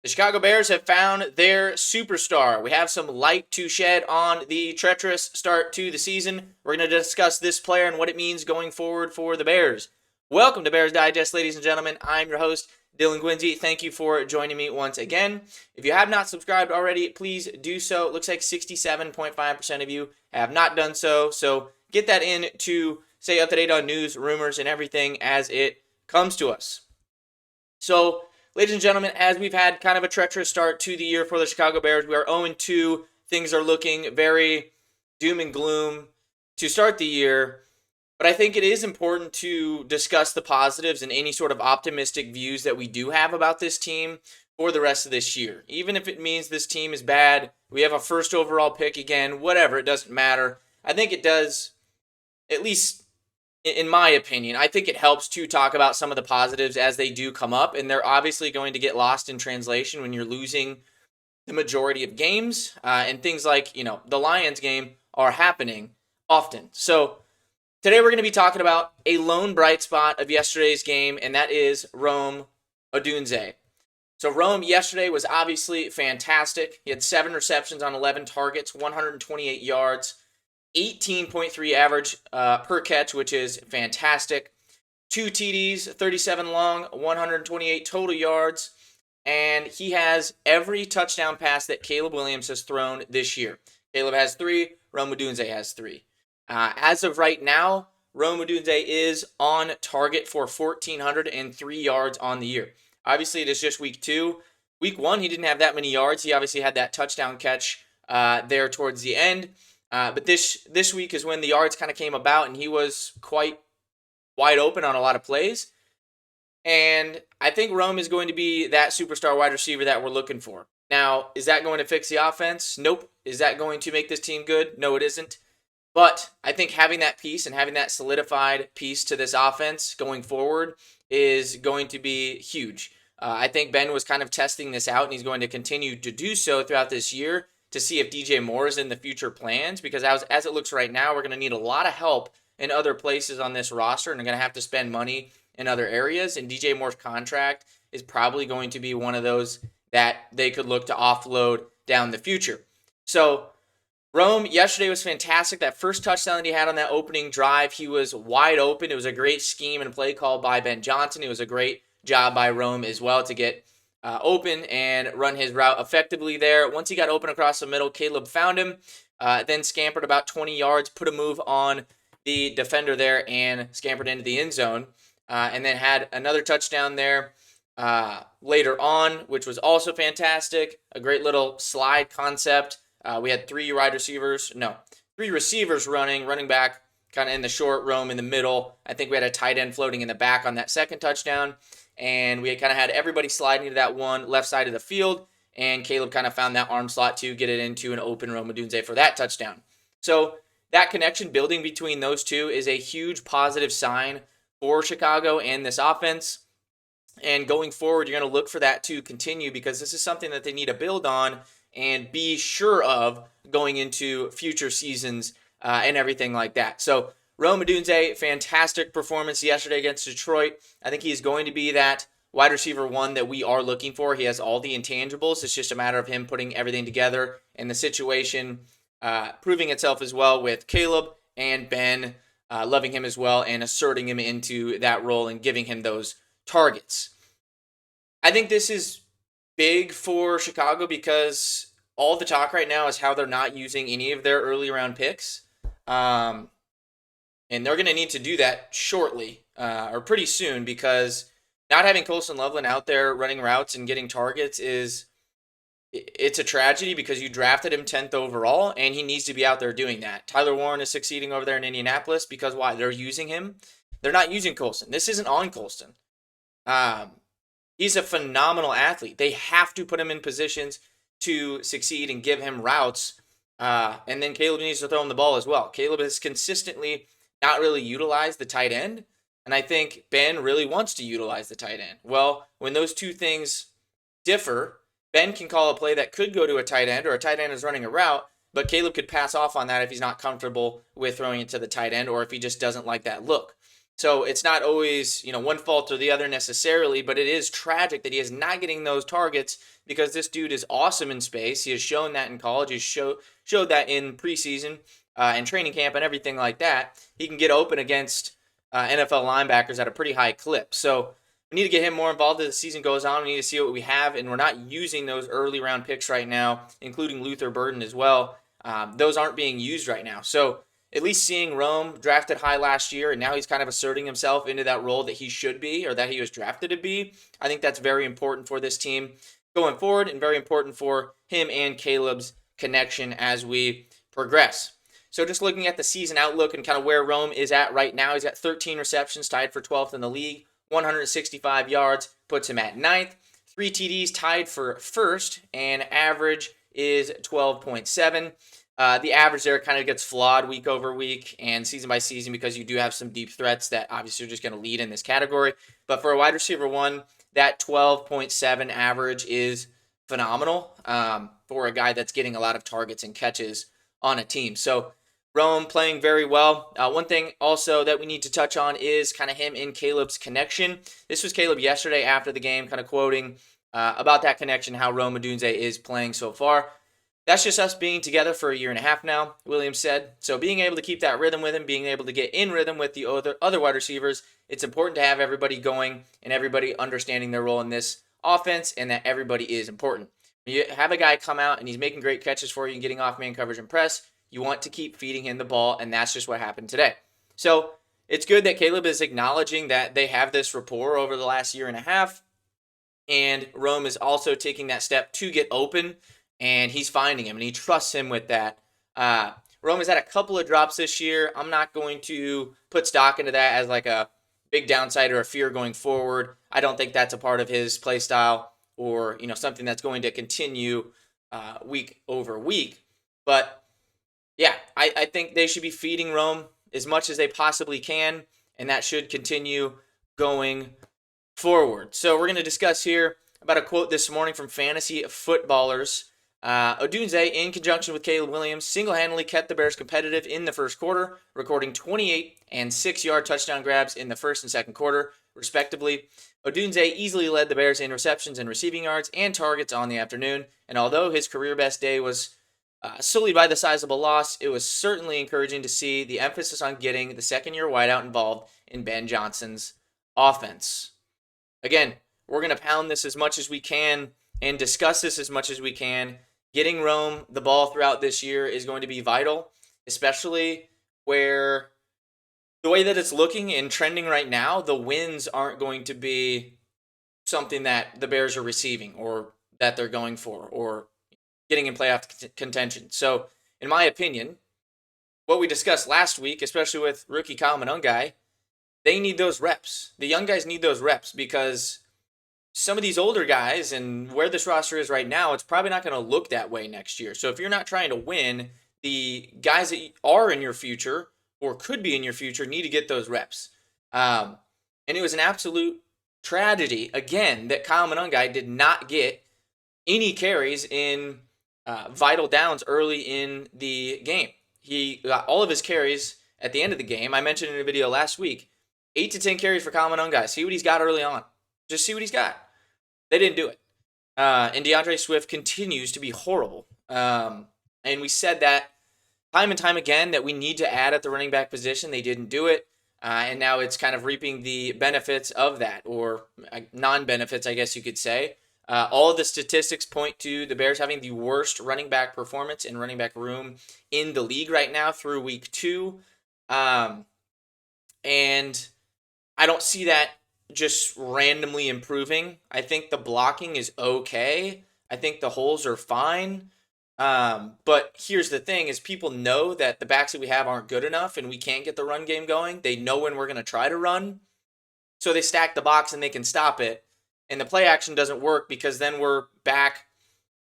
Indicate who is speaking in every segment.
Speaker 1: The Chicago Bears have found their superstar. We have some light to shed on the treacherous start to the season. We're going to discuss this player and what it means going forward for the Bears. Welcome to Bears Digest, ladies and gentlemen. I'm your host, Dylan Guinzy. Thank you for joining me once again. If you have not subscribed already, please do so. It looks like 67.5% of you have not done so. So get that in to stay up to date on news, rumors, and everything as it comes to us. So, ladies and gentlemen, as we've had kind of a treacherous start to the year for the Chicago Bears, we are 0-2. Things are looking very doom and gloom to start the year. But I think it is important to discuss the positives and any sort of optimistic views that we do have about this team for the rest of this year. Even if it means this team is bad, we have a first overall pick again, whatever, it doesn't matter. I think it does, at least in my opinion, I think it helps to talk about some of the positives as they do come up, and they're obviously going to get lost in translation when you're losing the majority of games, and things like, the Lions game are happening often. So today we're going to be talking about a lone bright spot of yesterday's game, and that is Rome Odunze. So Rome yesterday was obviously fantastic. He had 7 receptions on 11 targets, 128 yards, 18.3 average per catch, which is fantastic. 2 TDs, 37 long, 128 total yards. And he has every touchdown pass that Caleb Williams has thrown this year. Caleb has 3, Rome Odunze has 3. As of right now, Rome Odunze is on target for 1,403 yards on the year. Obviously, it is just week 2. Week 1, he didn't have that many yards. He obviously had that touchdown catch there towards the end. But this week is when the yards kind of came about, and he was quite wide open on a lot of plays. And I think Rome is going to be that superstar wide receiver that we're looking for. Now, is that going to fix the offense? Nope. Is that going to make this team good? No, it isn't. But I think having that piece and having that solidified piece to this offense going forward is going to be huge. I think Ben was kind of testing this out, and he's going to continue to do so throughout this year to see if DJ Moore is in the future plans, because as it looks right now, we're going to need a lot of help in other places on this roster, and we're going to have to spend money in other areas, and DJ Moore's contract is probably going to be one of those that they could look to offload down the future. So Rome yesterday was fantastic. That first touchdown that he had on that opening drive, he was wide open. It was a great scheme and play call by Ben Johnson. It was a great job by Rome as well to get open and run his route effectively there. Once he got open across the middle, Caleb found him, then scampered about 20 yards, put a move on the defender there, and scampered into the end zone, and then had another touchdown there later on, which was also fantastic. A great little slide concept. We had 3 receivers running back kind of in the short, Rome in the middle. I think we had a tight end floating in the back on that second touchdown. And we kind of had everybody sliding to that one left side of the field. And Caleb kind of found that arm slot to get it into an open Rome Odunze for that touchdown. So that connection building between those two is a huge positive sign for Chicago and this offense. And going forward, you're going to look for that to continue, because this is something that they need to build on and be sure of going into future seasons and everything like that. So Rome Odunze, fantastic performance yesterday against Detroit. I think he's going to be that wide receiver 1 that we are looking for. He has all the intangibles. It's just a matter of him putting everything together, and the situation proving itself as well with Caleb and Ben loving him as well and asserting him into that role and giving him those targets. I think this is big for Chicago because all the talk right now is how they're not using any of their early round picks. And they're going to need to do that shortly or pretty soon, because not having Colston Loveland out there running routes and getting targets it's a tragedy, because you drafted him 10th overall and he needs to be out there doing that. Tyler Warren is succeeding over there in Indianapolis because why? They're using him. They're not using Colston. This isn't on Colston. He's a phenomenal athlete. They have to put him in positions to succeed and give him routes. And then Caleb needs to throw him the ball as well. Caleb has consistently not really utilized the tight end, and I think Ben really wants to utilize the tight end. Well, when those two things differ, Ben can call a play that could go to a tight end, or a tight end is running a route, but Caleb could pass off on that if he's not comfortable with throwing it to the tight end, or if he just doesn't like that look. So it's not always, one fault or the other necessarily, but it is tragic that he is not getting those targets because this dude is awesome in space. He has shown that in college. He showed that in preseason and training camp and everything like that. He can get open against NFL linebackers at a pretty high clip. So we need to get him more involved as the season goes on. We need to see what we have, and we're not using those early round picks right now, including Luther Burden as well. Those aren't being used right now. So at least seeing Rome drafted high last year, and now he's kind of asserting himself into that role that he should be, or that he was drafted to be. I think that's very important for this team going forward, and very important for him and Caleb's connection as we progress. So just looking at the season outlook and kind of where Rome is at right now, he's got 13 receptions, tied for 12th in the league, 165 yards, puts him at 9th. 3 TDs, tied for first, and average is 12.7. The average there kind of gets flawed week over week and season by season because you do have some deep threats that obviously are just going to lead in this category. But for a wide receiver one, that 12.7 average is phenomenal for a guy that's getting a lot of targets and catches on a team. So Rome playing very well. One thing also that we need to touch on is kind of him and Caleb's connection. This was Caleb yesterday after the game, kind of quoting about that connection, how Rome Odunze is playing so far. That's just us being together for a year and a half now, Williams said. So being able to keep that rhythm with him, being able to get in rhythm with the other wide receivers, it's important to have everybody going and everybody understanding their role in this offense, and that everybody is important. When you have a guy come out and he's making great catches for you and getting off man coverage and press, you want to keep feeding him the ball, and that's just what happened today. So it's good that Caleb is acknowledging that they have this rapport over the last year and a half, and Rome is also taking that step to get open, and he's finding him, and he trusts him with that. Rome has had a couple of drops this year. I'm not going to put stock into that as like a big downside or a fear going forward. I don't think that's a part of his play style, or something that's going to continue week over week. But yeah, I think they should be feeding Rome as much as they possibly can, and that should continue going forward. So we're going to discuss here about a quote this morning from Fantasy Footballers. Odunze, in conjunction with Caleb Williams, single-handedly kept the Bears competitive in the first quarter, recording 28 and 6-yard touchdown grabs in the first and second quarter, respectively. Odunze easily led the Bears in receptions and receiving yards and targets on the afternoon, and although his career best day was sullied by the sizable loss, it was certainly encouraging to see the emphasis on getting the second-year wideout involved in Ben Johnson's offense. Again, we're going to pound this as much as we can and discuss this as much as we can. Getting Rome the ball throughout this year is going to be vital, especially where the way that it's looking and trending right now, the wins aren't going to be something that the Bears are receiving or that they're going for or getting in playoff contention. So, in my opinion, what we discussed last week, especially with rookie Kyle Monungai, they need those reps. The young guys need those reps because some of these older guys and where this roster is right now, it's probably not going to look that way next year. So if you're not trying to win, the guys that are in your future or could be in your future need to get those reps. And it was an absolute tragedy, again, that Kyle Monungai did not get any carries in vital downs early in the game. He got all of his carries at the end of the game. I mentioned in a video last week, 8 to 10 carries for Kyle Monungai. See what he's got early on. Just see what he's got. They didn't do it. And DeAndre Swift continues to be horrible. And we said that time and time again that we need to add at the running back position. They didn't do it. And now it's kind of reaping the benefits of that, or non-benefits, I guess you could say. All of the statistics point to the Bears having the worst running back performance and running back room in the league right now through week 2. And I don't see that just randomly improving. I think the blocking is okay. I think the holes are fine. But here's the thing is people know that the backs that we have aren't good enough and we can't get the run game going. They know when we're going to try to run. So they stack the box and they can stop it. And the play action doesn't work because then we're back,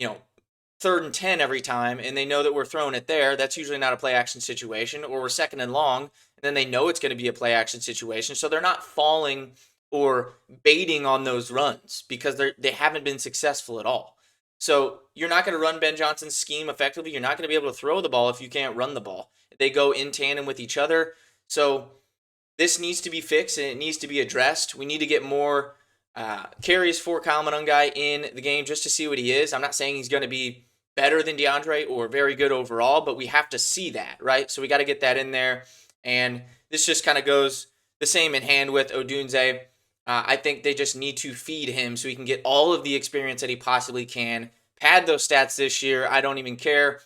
Speaker 1: 3rd and 10 every time, and they know that we're throwing it there. That's usually not a play action situation. Or we're 2nd and long, and then they know it's going to be a play action situation. So they're not falling or baiting on those runs because they haven't been successful at all. So you're not going to run Ben Johnson's scheme effectively. You're not going to be able to throw the ball if you can't run the ball. They go in tandem with each other. So this needs to be fixed and it needs to be addressed. We need to get more carries for Kyle Monungai in the game just to see what he is. I'm not saying he's going to be better than DeAndre or very good overall, but we have to see that, right? So we got to get that in there. And this just kind of goes the same in hand with Odunze. I think they just need to feed him so he can get all of the experience that he possibly can. Pad those stats this year. I don't even care.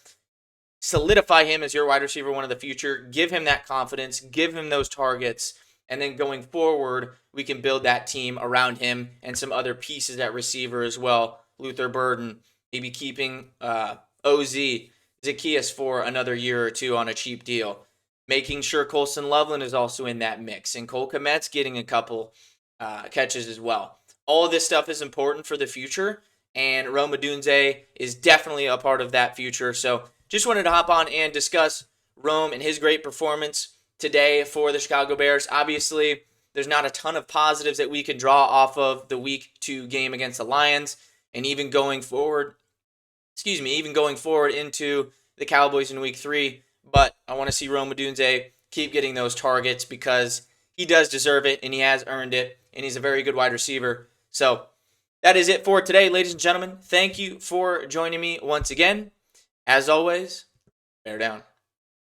Speaker 1: Solidify him as your wide receiver one of the future. Give him that confidence. Give him those targets. And then going forward, we can build that team around him and some other pieces at receiver as well. Luther Burden, maybe keeping OZ, Zacchaeus for another year or two on a cheap deal. Making sure Colson Loveland is also in that mix. And Cole Kmet's getting a couple catches as well. All of this stuff is important for the future. And Rome Odunze is definitely a part of that future. So just wanted to hop on and discuss Rome and his great performance today for the Chicago Bears. Obviously, there's not a ton of positives that we can draw off of the week 2 game against the Lions, and even going forward into the Cowboys in week 3. But I want to see Rome Odunze keep getting those targets because he does deserve it and he has earned it, and he's a very good wide receiver. So that is it for today, ladies and gentlemen. Thank you for joining me once again. As always, bear down.